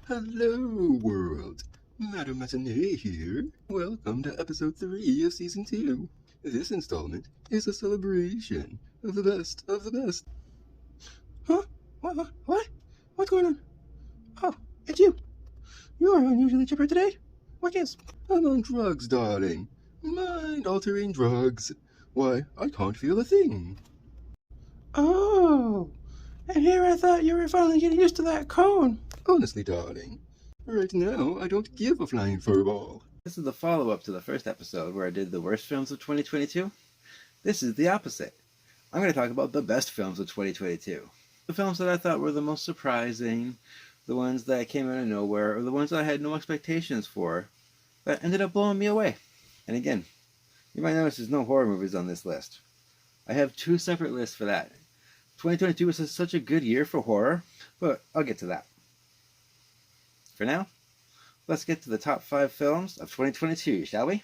Hello, world. Madam Matinee here. Welcome to episode 3 of season 2. This installment is a celebration of the best of the best. Huh? What? What's going on? Oh, it's you. You are unusually chipper today. What is? I'm on drugs, darling. Mind-altering drugs. Why, I can't feel a thing. Oh, and here I thought you were finally getting used to that cone. Honestly, darling, right now I don't give a flying furball. This is the follow-up to the first episode where I did the worst films of 2022. This is the opposite. I'm going to talk about the best films of 2022. The films that I thought were the most surprising, the ones that came out of nowhere, or the ones that I had no expectations for, that ended up blowing me away. And again, you might notice there's no horror movies on this list. I have 2 separate lists for that. 2022 was such a good year for horror, but I'll get to that. For now, let's get to the top 5 films of 2022, shall we?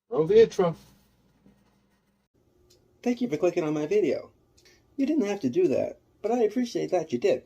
Roll the intro. Thank you for clicking on my video. You didn't have to do that, but I appreciate that you did.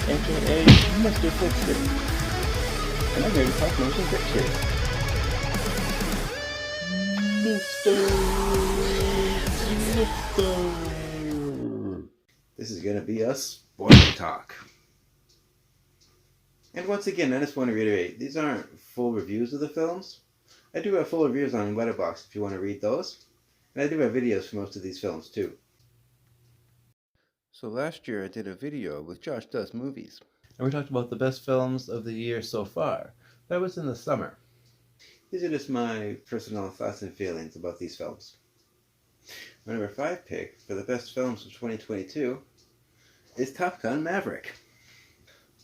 aka Mr. FLIXTER, and I'm here to talk motion pictures. Mr. This is going to be a spoiler talk. And once again, I just want to reiterate, these aren't full reviews of the films. I do have full reviews on Letterboxd if you want to read those. And I do have videos for most of these films too. So last year I did a video with Josh Does Movies. And we talked about the best films of the year so far. That was in the summer. These are just my personal thoughts and feelings about these films. My number 5 pick for the best films of 2022 is Top Gun Maverick.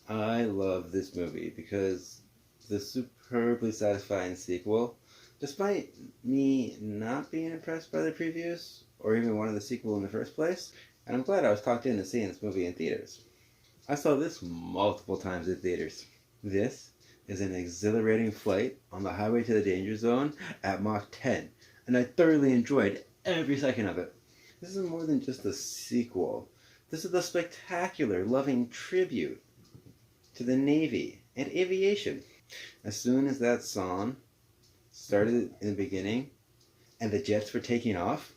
I love this movie because the superbly satisfying sequel, despite me not being impressed by the previews or even wanting the sequel in the first place, and I'm glad I was talked into seeing this movie in theaters. I saw this multiple times in theaters. This is an exhilarating flight on the highway to the danger zone at Mach 10, and I thoroughly enjoyed every second of it. This is more than just a sequel. This is a spectacular, loving tribute to the Navy and aviation. As soon as that song started in the beginning and the jets were taking off,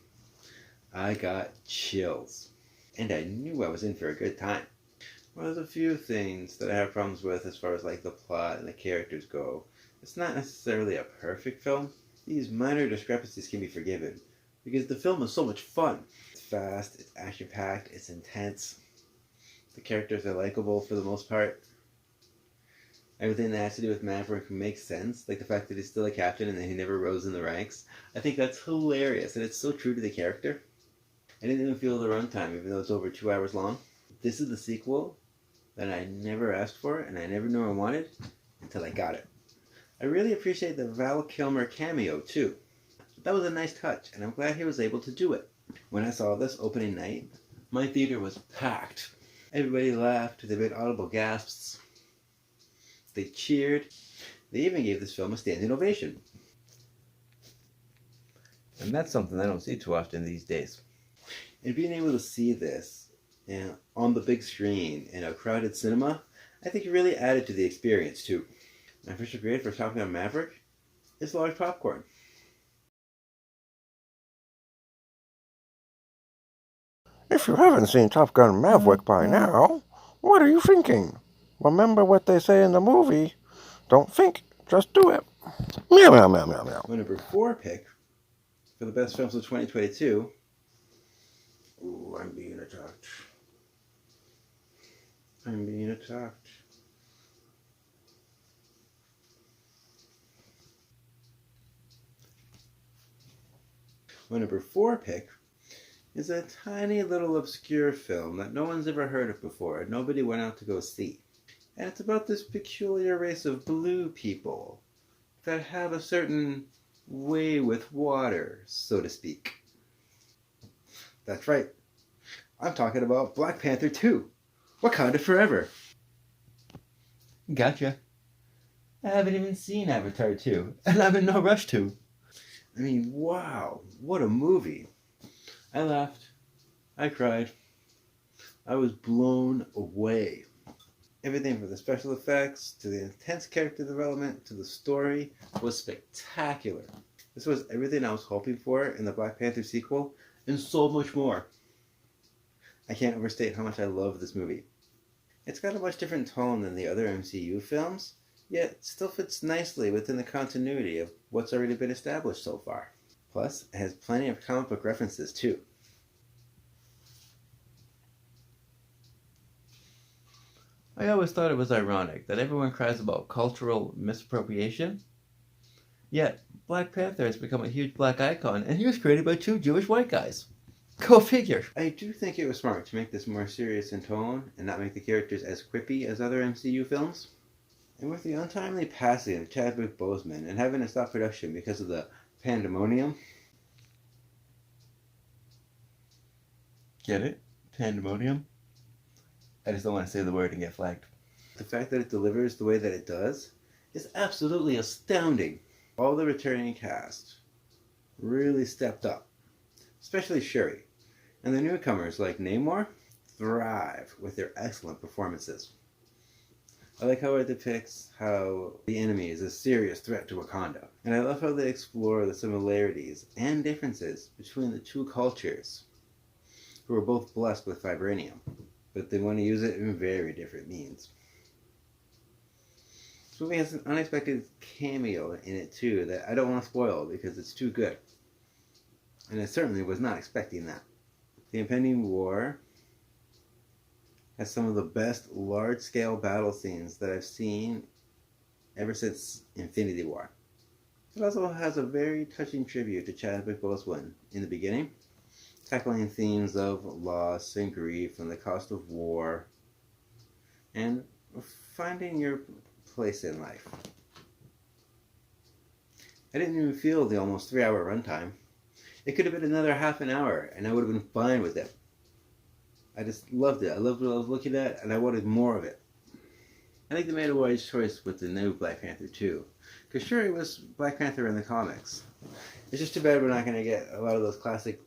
I got chills. And I knew I was in for a good time. Well, there's a few things that I have problems with as far as like the plot and the characters go. It's not necessarily a perfect film. These minor discrepancies can be forgiven because the film is so much fun. It's fast, it's action-packed, it's intense. The characters are likable for the most part. Everything that has to do with Maverick makes sense, like the fact that he's still a captain and that he never rose in the ranks. I think that's hilarious, and it's so true to the character. I didn't even feel the runtime, even though it's over 2 hours long. This is the sequel that I never asked for and I never knew I wanted until I got it. I really appreciate the Val Kilmer cameo too. That was a nice touch, and I'm glad he was able to do it. When I saw this opening night, my theater was packed. Everybody laughed, they made audible gasps, they cheered, they even gave this film a standing ovation. And that's something I don't see too often these days. And being able to see this on the big screen in a crowded cinema, I think it really added to the experience too. My official grade for Top Gun Maverick is large popcorn. If you haven't seen Top Gun Maverick by now, what are you thinking? Remember what they say in the movie. Don't think, just do it. Meow, meow, meow, meow, meow. My number 4 pick for the best films of 2022. Ooh, I'm being attacked. I'm being attacked. My number 4 pick is a tiny little obscure film that no one's ever heard of before and nobody went out to go see. And it's about this peculiar race of blue people that have a certain way with water, so to speak. That's right. I'm talking about Black Panther 2. Wakanda Forever. Gotcha. I haven't even seen Avatar 2, and I'm in no rush to. I mean, wow, what a movie. I laughed. I cried. I was blown away. Everything from the special effects, to the intense character development, to the story was spectacular. This was everything I was hoping for in the Black Panther sequel, and so much more. I can't overstate how much I love this movie. It's got a much different tone than the other MCU films, yet still fits nicely within the continuity of what's already been established so far. Plus, it has plenty of comic book references too. I always thought it was ironic that everyone cries about cultural misappropriation, yet Black Panther has become a huge black icon and he was created by 2 Jewish white guys. Go figure. I do think it was smart to make this more serious in tone and not make the characters as quippy as other MCU films. And with the untimely passing of Chadwick Boseman and having to stop production because of the pandemonium. Get it? Pandemonium? I just don't want to say the word and get flagged. The fact that it delivers the way that it does is absolutely astounding. All the returning cast really stepped up, especially Shuri. And the newcomers like Namor thrive with their excellent performances. I like how it depicts how the enemy is a serious threat to Wakanda. And I love how they explore the similarities and differences between the 2 cultures who are both blessed with vibranium, but they want to use it in very different means. This movie has an unexpected cameo in it too that I don't want to spoil because it's too good. And I certainly was not expecting that. The impending war has some of the best large-scale battle scenes that I've seen ever since Infinity War. It also has a very touching tribute to Chadwick Boseman in the beginning, tackling themes of loss and grief and the cost of war, and finding your place in life. I didn't even feel the almost 3-hour runtime. It could have been another half an hour, and I would have been fine with it. I just loved it. I loved what I was looking at, and I wanted more of it. I think they made a wise choice with the new Black Panther too, because Shuri was Black Panther in the comics. It's just too bad we're not going to get a lot of those classic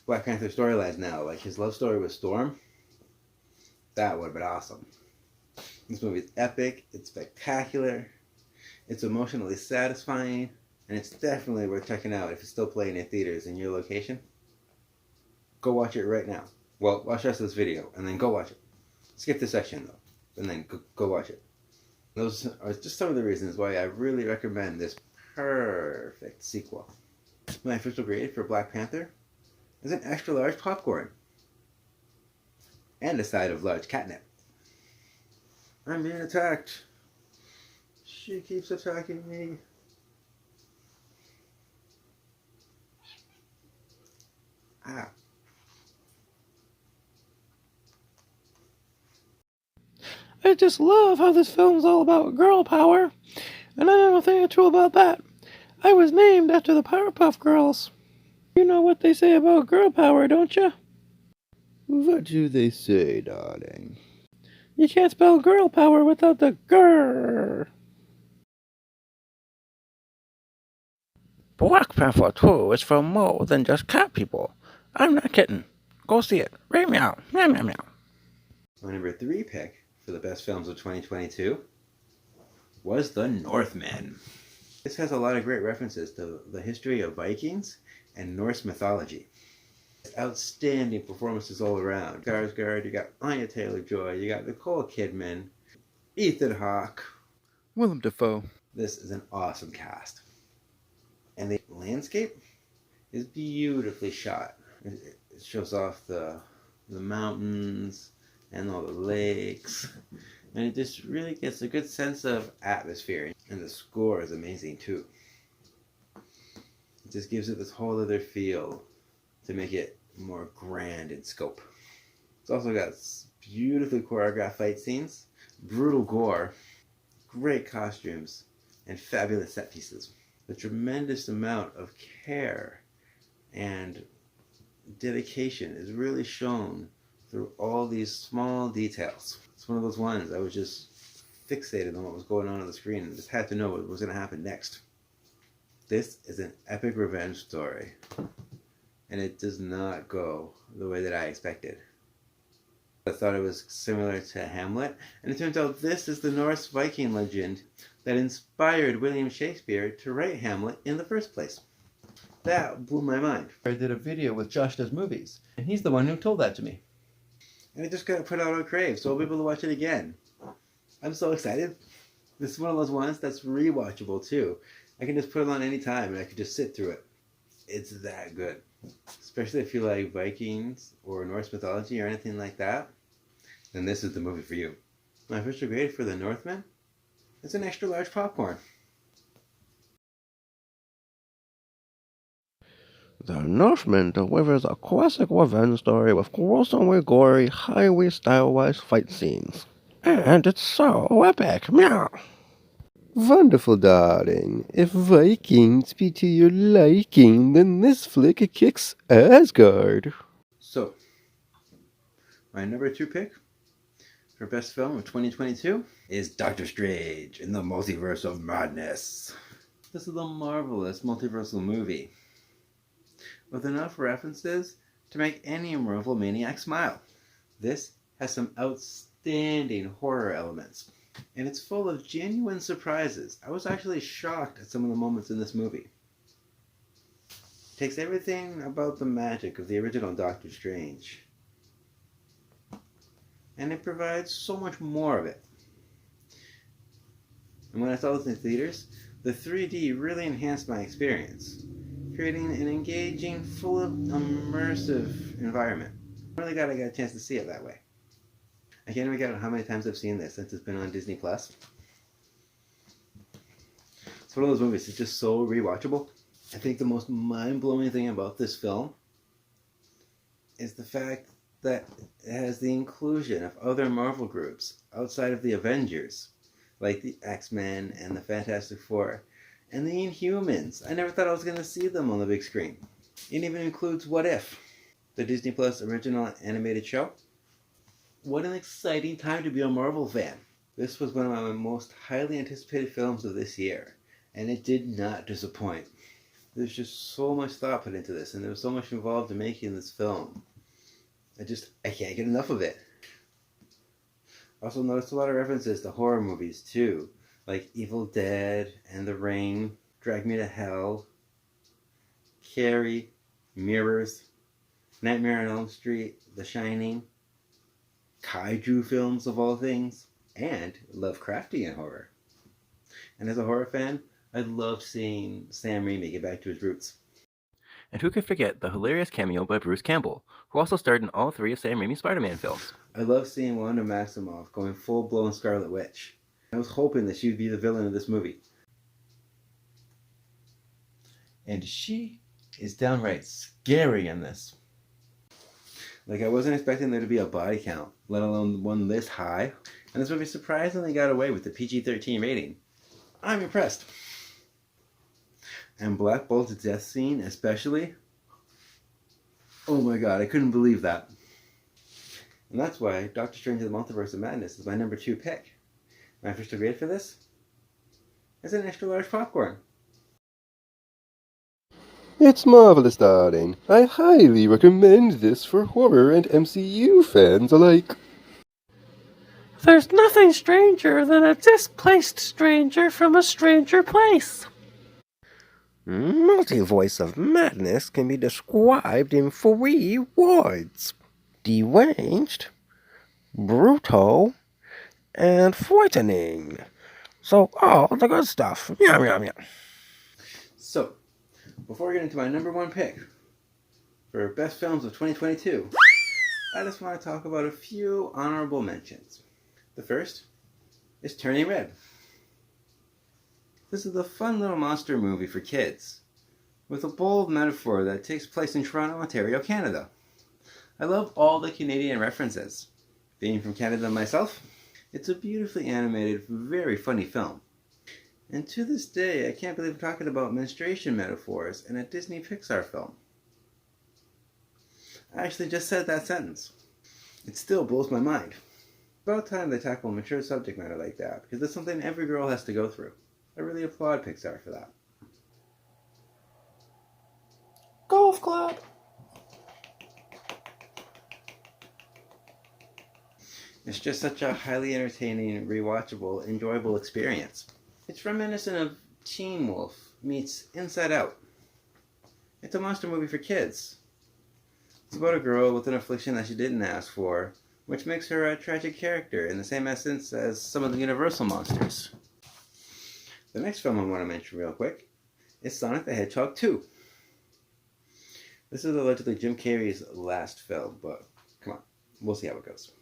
Black Panther storylines now, like his love story with Storm. That would have been awesome. This movie is epic, it's spectacular, it's emotionally satisfying, and it's definitely worth checking out if it's still playing in theaters in your location. Go watch it right now. Well, watch the rest of this video, and then go watch it. Skip this section, though, and then go watch it. Those are just some of the reasons why I really recommend this perfect sequel. My official grade for Black Panther is an extra large popcorn and a side of large catnip. I'm being attacked. She keeps attacking me. Ah. I just love how this film's all about girl power. And I don't think it's true about that. I was named after the Powerpuff Girls. You know what they say about girl power, don't you? What do they say, darling? You can't spell girl power without the grrr. Black Panther 2 is for more than just cat people. I'm not kidding. Go see it. Right meow. Meow meow meow. My number 3 pick for the best films of 2022 was The Northman. This has a lot of great references to the history of Vikings and Norse mythology. Outstanding performances all around. Skarsgård, you got Anya Taylor-Joy, you got Nicole Kidman, Ethan Hawke, Willem Dafoe. This is an awesome cast. And the landscape is beautifully shot. It shows off the mountains and all the lakes. And it just really gets a good sense of atmosphere. And the score is amazing too. It just gives it this whole other feel to make it more grand in scope. It's also got beautifully choreographed fight scenes, brutal gore, great costumes, and fabulous set pieces. The tremendous amount of care and dedication is really shown through all these small details. It's one of those ones I was just fixated on what was going on the screen and just had to know what was going to happen next. This is an epic revenge story, and it does not go the way that I expected. I thought it was similar to Hamlet, and it turns out this is the Norse Viking legend that inspired William Shakespeare to write Hamlet in the first place. That blew my mind. I did a video with Josh Does Movies, and he's the one who told that to me. And it just got put out on Crave, so I'll be able to watch it again. I'm so excited. This is one of those ones that's rewatchable too. I can just put it on any time and I can just sit through it. It's that good. Especially if you like Vikings or Norse mythology or anything like that, then this is the movie for you. My official grade for The Northman is an extra large popcorn. The Northman delivers a classic revenge story with gruesomely gory, highly stylized fight scenes. And it's so epic. Meow. Wonderful, darling. If Vikings be to your liking, then this flick kicks Asgard. So, my number 2 pick for best film of 2022 is Doctor Strange in the Multiverse of Madness. This is a marvelous multiversal movie with enough references to make any Marvel maniac smile. This has some outstanding horror elements, and it's full of genuine surprises. I was actually shocked at some of the moments in this movie. It takes everything about the magic of the original Doctor Strange, and it provides so much more of it. And when I saw this in theaters, the 3D really enhanced my experience, creating an engaging, full of immersive environment. I'm really glad I got a chance to see it that way. I can't even count how many times I've seen this since it's been on Disney+. It's one of those movies, it's just so rewatchable. I think the most mind-blowing thing about this film is the fact that it has the inclusion of other Marvel groups outside of the Avengers, like the X-Men and the Fantastic Four, and the Inhumans. I never thought I was going to see them on the big screen. It even includes What If, the Disney Plus original animated show. What an exciting time to be a Marvel fan. This was one of my most highly anticipated films of this year, and it did not disappoint. There's just so much thought put into this, and there was so much involved in making this film. I can't get enough of it. I also noticed a lot of references to horror movies too, like Evil Dead and The Ring, Drag Me to Hell, Carrie, Mirrors, Nightmare on Elm Street, The Shining, kaiju films of all things, and Lovecraftian horror. And as a horror fan, I love seeing Sam Raimi get back to his roots. And who could forget the hilarious cameo by Bruce Campbell, who also starred in all 3 of Sam Raimi's Spider-Man films. I love seeing Wanda Maximoff going full-blown Scarlet Witch. I was hoping that she would be the villain of this movie. And she is downright scary in this. Like, I wasn't expecting there to be a body count, let alone one this high. And this movie surprisingly got away with the PG-13 rating. I'm impressed. And Black Bolt's death scene especially. Oh my god, I couldn't believe that. And that's why Doctor Strange in the Multiverse of Madness is my number 2 pick. My official grade for this is an extra large popcorn. It's marvelous, darling. I highly recommend this for horror and MCU fans alike. There's nothing stranger than a displaced stranger from a stranger place. Multi-voice of madness can be described in 3 words: deranged, brutal, and frightening. So all the good stuff. Yum, yum, yum. So, before we get into my number 1 pick for best films of 2022, I just want to talk about a few honorable mentions. The first is Turning Red. This is a fun little monster movie for kids, with a bold metaphor that takes place in Toronto, Ontario, Canada. I love all the Canadian references. Being from Canada myself, it's a beautifully animated, very funny film. And to this day, I can't believe I'm talking about menstruation metaphors in a Disney Pixar film. I actually just said that sentence. It still blows my mind. It's about time they tackle a mature subject matter like that, because it's something every girl has to go through. I really applaud Pixar for that. Golf clap. It's just such a highly entertaining, rewatchable, enjoyable experience. It's reminiscent of Teen Wolf meets Inside Out. It's a monster movie for kids. It's about a girl with an affliction that she didn't ask for, which makes her a tragic character in the same essence as some of the Universal monsters. The next film I want to mention real quick is Sonic the Hedgehog 2. This is allegedly Jim Carrey's last film, but come on, we'll see how it goes.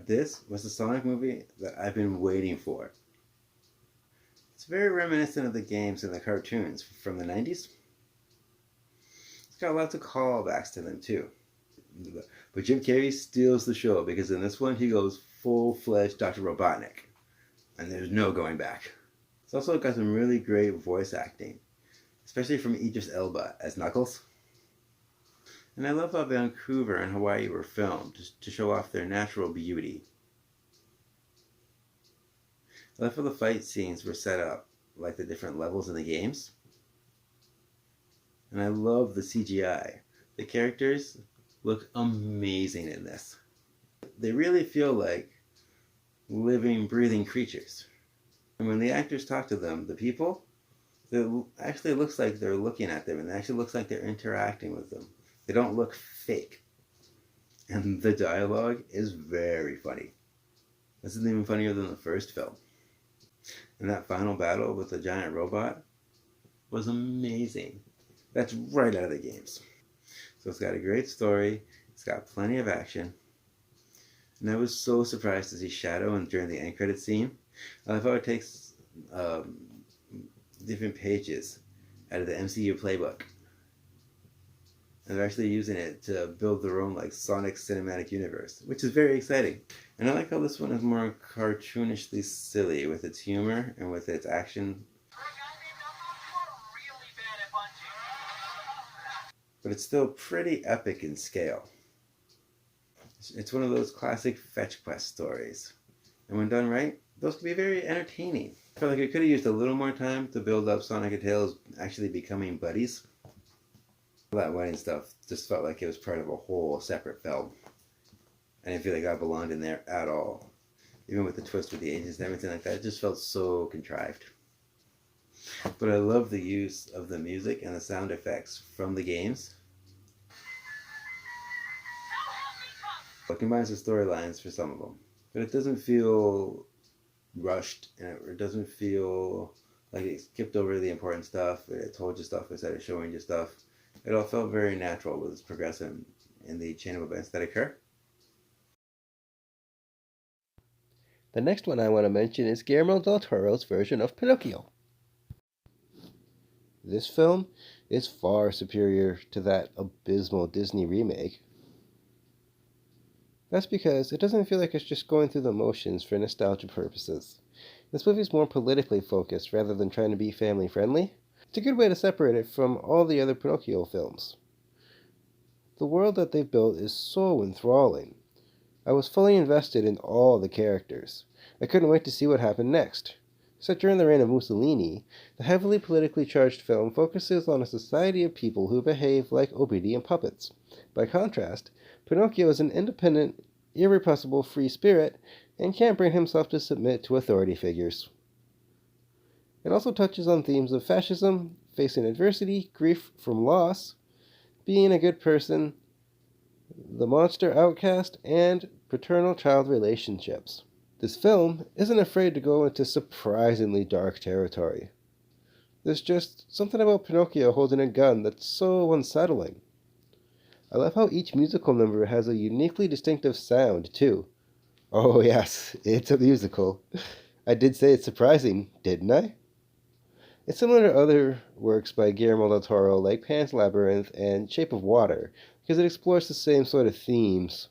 This was the Sonic movie that I've been waiting for. It's very reminiscent of the games and the cartoons from the 90s. It's got lots of callbacks to them too. But Jim Carrey steals the show because in this one he goes full-fledged Dr. Robotnik. And there's no going back. It's also got some really great voice acting, especially from Idris Elba as Knuckles. And I love how Vancouver and Hawaii were filmed to show off their natural beauty. I love how the fight scenes were set up like the different levels in the games. And I love the CGI. The characters look amazing in this. They really feel like living, breathing creatures. And when the actors talk to them, the people, it actually looks like they're looking at them, and it actually looks like they're interacting with them. They don't look fake. And the dialogue is very funny. This is even funnier than the first film. And that final battle with the giant robot was amazing. That's right out of the games. So it's got a great story, it's got plenty of action, and I was so surprised to see Shadow during the end credit scene. I love how it takes different pages out of the MCU playbook, and they're actually using it to build their own like Sonic cinematic universe, which is very exciting. And I like how this one is more cartoonishly silly with its humor and with its action. But it's still pretty epic in scale. It's one of those classic fetch quest stories. And when done right, those can be very entertaining. I feel like it could have used a little more time to build up Sonic and Tails actually becoming buddies. That wedding stuff just felt like it was part of a whole separate film. I didn't feel like I belonged in there at all. Even with the twist with the agents and everything like that, it just felt so contrived. But I love the use of the music and the sound effects from the games. It combines the storylines for some of them. But it doesn't feel rushed, and it doesn't feel like it skipped over the important stuff. It told you stuff instead of showing you stuff. It all felt very natural with its progression in the chain of events that occur. The next one I want to mention is Guillermo del Toro's version of Pinocchio. This film is far superior to that abysmal Disney remake. That's because it doesn't feel like it's just going through the motions for nostalgia purposes. This movie's more politically focused rather than trying to be family friendly. It's a good way to separate it from all the other Pinocchio films. The world that they've built is so enthralling. I was fully invested in all the characters. I couldn't wait to see what happened next. Set during the reign of Mussolini, the heavily politically charged film focuses on a society of people who behave like obedient puppets. By contrast, Pinocchio is an independent, irrepressible free spirit and can't bring himself to submit to authority figures. It also touches on themes of fascism, facing adversity, grief from loss, being a good person, the monster outcast, and paternal-child relationships. This film isn't afraid to go into surprisingly dark territory. There's just something about Pinocchio holding a gun that's so unsettling. I love how each musical number has a uniquely distinctive sound, too. Oh yes, it's a musical. I did say it's surprising, didn't I? It's similar to other works by Guillermo del Toro like Pan's Labyrinth and Shape of Water, because it explores the same sort of themes.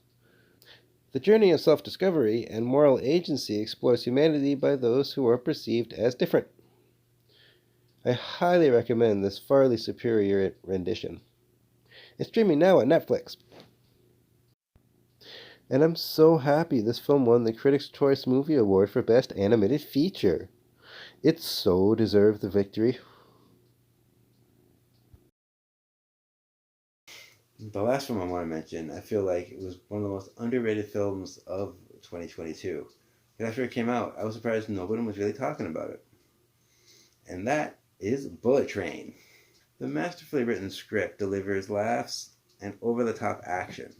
The journey of self-discovery and moral agency explores humanity by those who are perceived as different. I highly recommend this farly superior rendition. It's streaming now on Netflix. And I'm so happy this film won the Critics' Choice Movie Award for Best Animated Feature. It so deserved the victory. The last film I want to mention, I feel like it was one of the most underrated films of 2022. And after it came out, I was surprised nobody was really talking about it. And that is Bullet Train. The masterfully written script delivers laughs and over-the-top action.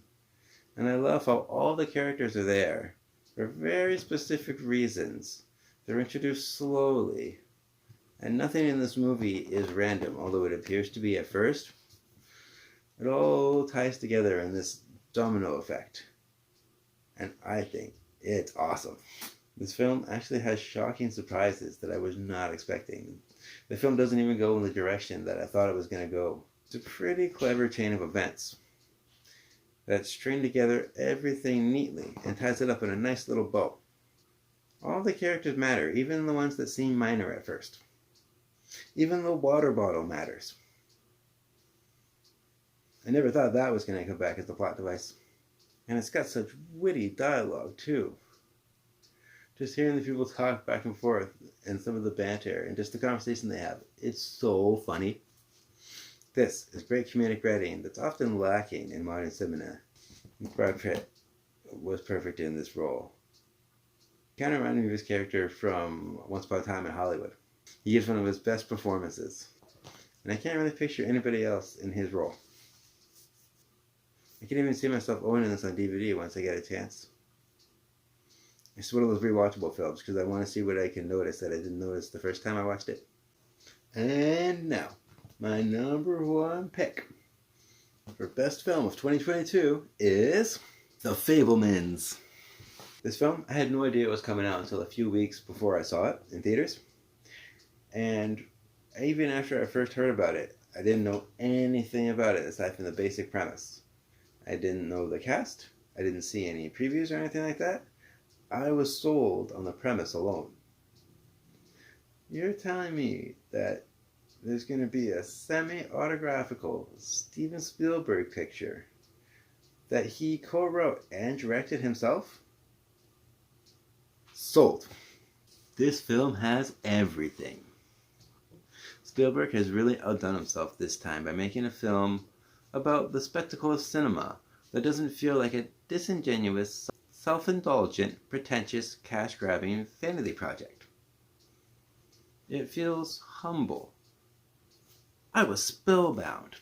And I love how all the characters are there for very specific reasons. They're introduced slowly. And nothing in this movie is random, although it appears to be at first. It all ties together in this domino effect. And I think it's awesome. This film actually has shocking surprises that I was not expecting. The film doesn't even go in the direction that I thought it was going to go. It's a pretty clever chain of events that string together everything neatly and ties it up in a nice little bow. All the characters matter, even the ones that seem minor at first. Even the water bottle matters. I never thought that was going to come back as the plot device. And it's got such witty dialogue, too. Just hearing the people talk back and forth and some of the banter and just the conversation they have, it's so funny. This is great comedic writing that's often lacking in modern cinema. Brad Pitt was perfect in this role. Kind of reminded me of his character from Once Upon a Time in Hollywood. He gives one of his best performances. And I can't really picture anybody else in his role. I can even see myself owning this on DVD once I get a chance. It's one of those rewatchable films because I want to see what I can notice that I didn't notice the first time I watched it. And now, my number one pick for best film of 2022 is The Fabelmans. This film, I had no idea it was coming out until a few weeks before I saw it in theaters. And even after I first heard about it, I didn't know anything about it aside from the basic premise. I didn't know the cast. I didn't see any previews or anything like that. I was sold on the premise alone. You're telling me that there's going to be a semi-autographical Steven Spielberg picture that he co-wrote and directed himself? Sold. This film has everything. Spielberg has really outdone himself this time by making a film about the spectacle of cinema that doesn't feel like a disingenuous, self-indulgent, pretentious, cash-grabbing vanity project. It feels humble. I was spellbound.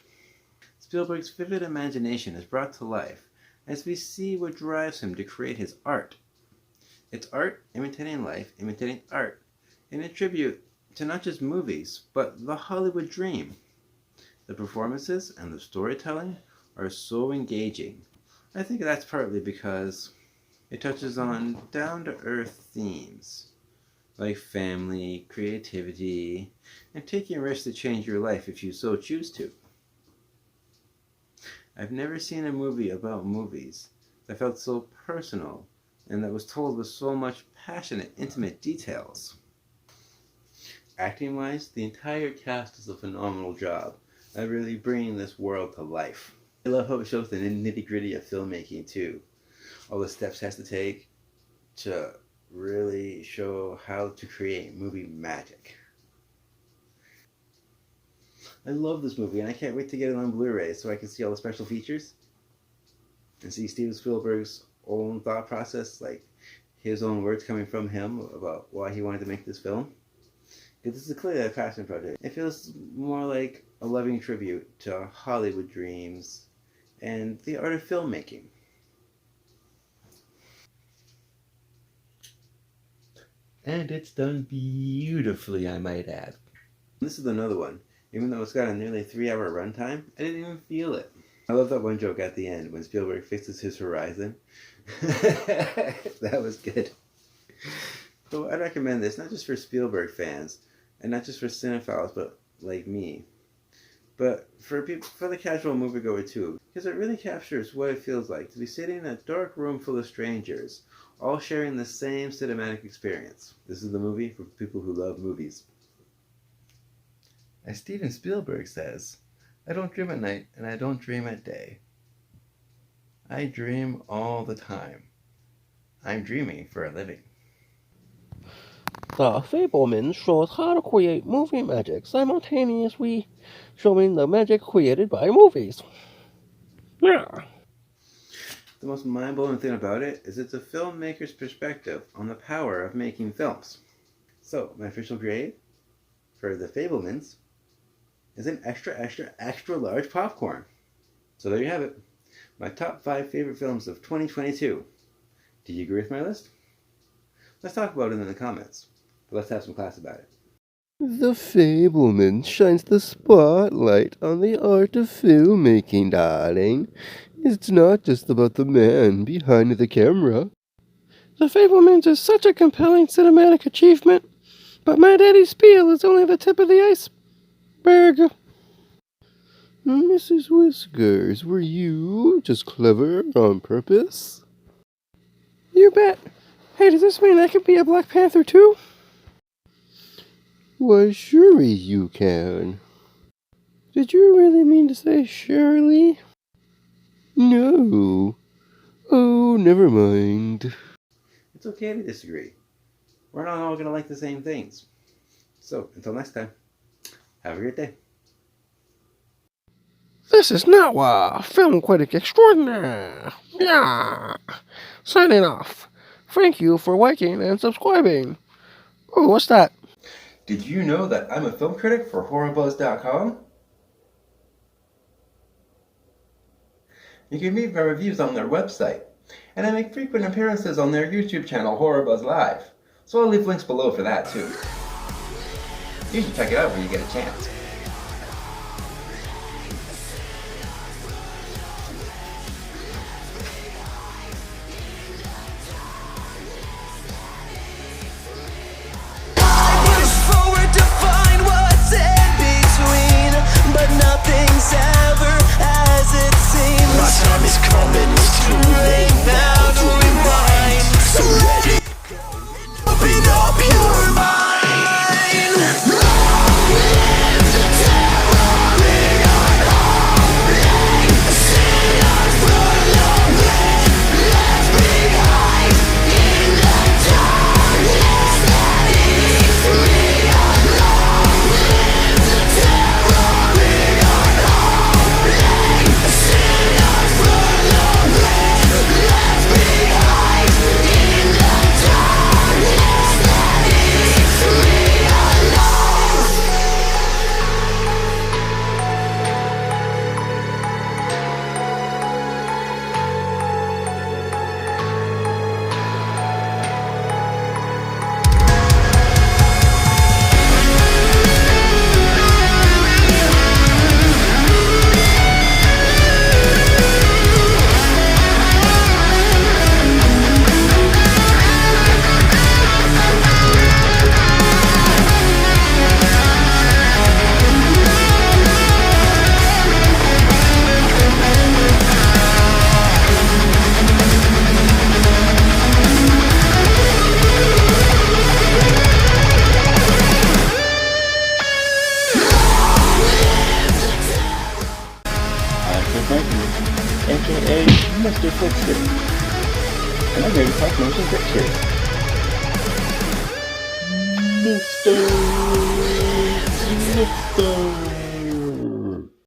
Spielberg's vivid imagination is brought to life as we see what drives him to create his art. It's art imitating life, imitating art, in a tribute to not just movies, but the Hollywood dream. The performances and the storytelling are so engaging. I think that's partly because it touches on down-to-earth themes, like family, creativity, and taking risks to change your life if you so choose to. I've never seen a movie about movies that felt so personal and that was told with so much passionate, intimate details. Acting-wise, the entire cast does a phenomenal job at really bringing this world to life. I love how it shows the nitty-gritty of filmmaking too. All the steps it has to take to really show how to create movie magic. I love this movie and I can't wait to get it on Blu-ray so I can see all the special features and see Steven Spielberg's own thought process, like his own words coming from him about why he wanted to make this film. Because this is clearly a passion project. It feels more like a loving tribute to Hollywood dreams and the art of filmmaking. And it's done beautifully, I might add. This is another one. Even though it's got a nearly 3-hour runtime, I didn't even feel it. I love that one joke at the end when Spielberg fixes his horizon. That was good. So I'd recommend this, not just for Spielberg fans, and not just for cinephiles, but like me, but for people, for the casual moviegoer too, because it really captures what it feels like to be sitting in a dark room full of strangers, all sharing the same cinematic experience. This is the movie for people who love movies. As Steven Spielberg says, I don't dream at night and I don't dream at day. I dream all the time. I'm dreaming for a living. The Fableman shows how to create movie magic simultaneously showing the magic created by movies. Yeah. The most mind-blowing thing about it is it's a filmmaker's perspective on the power of making films. So, my official grade for The Fablemans is an extra large popcorn. So there you have it. My top 5 favorite films of 2022. Do you agree with my list? Let's talk about it in the comments. But let's have some class about it. The Fableman shines the spotlight on the art of filmmaking, darling. It's not just about the man behind the camera. The Fablemans is such a compelling cinematic achievement, but my daddy's spiel is only the tip of the iceberg. Mrs. Whiskers, were you just clever on purpose? You bet. Hey, does this mean I could be a Black Panther too? Why, surely you can. Did you really mean to say Shirley? No. Oh, never mind. It's okay to disagree. We're not all going to like the same things. So, until next time, have a great day. This is Noah, film critic extraordinaire. Yeah. Signing off. Thank you for liking and subscribing. Oh, what's that? Did you know that I'm a film critic for HorrorBuzz.com? You can read my reviews on their website, and I make frequent appearances on their YouTube channel, HorrorBuzz Live, so I'll leave links below for that too. You should check it out when you get a chance. Nothing's ever as it seems. My time is coming, it's too late now to rewind. So let it go and open up your mind. aka Mr. FLIXTER. And I'm here to talk motion pictures. Mr.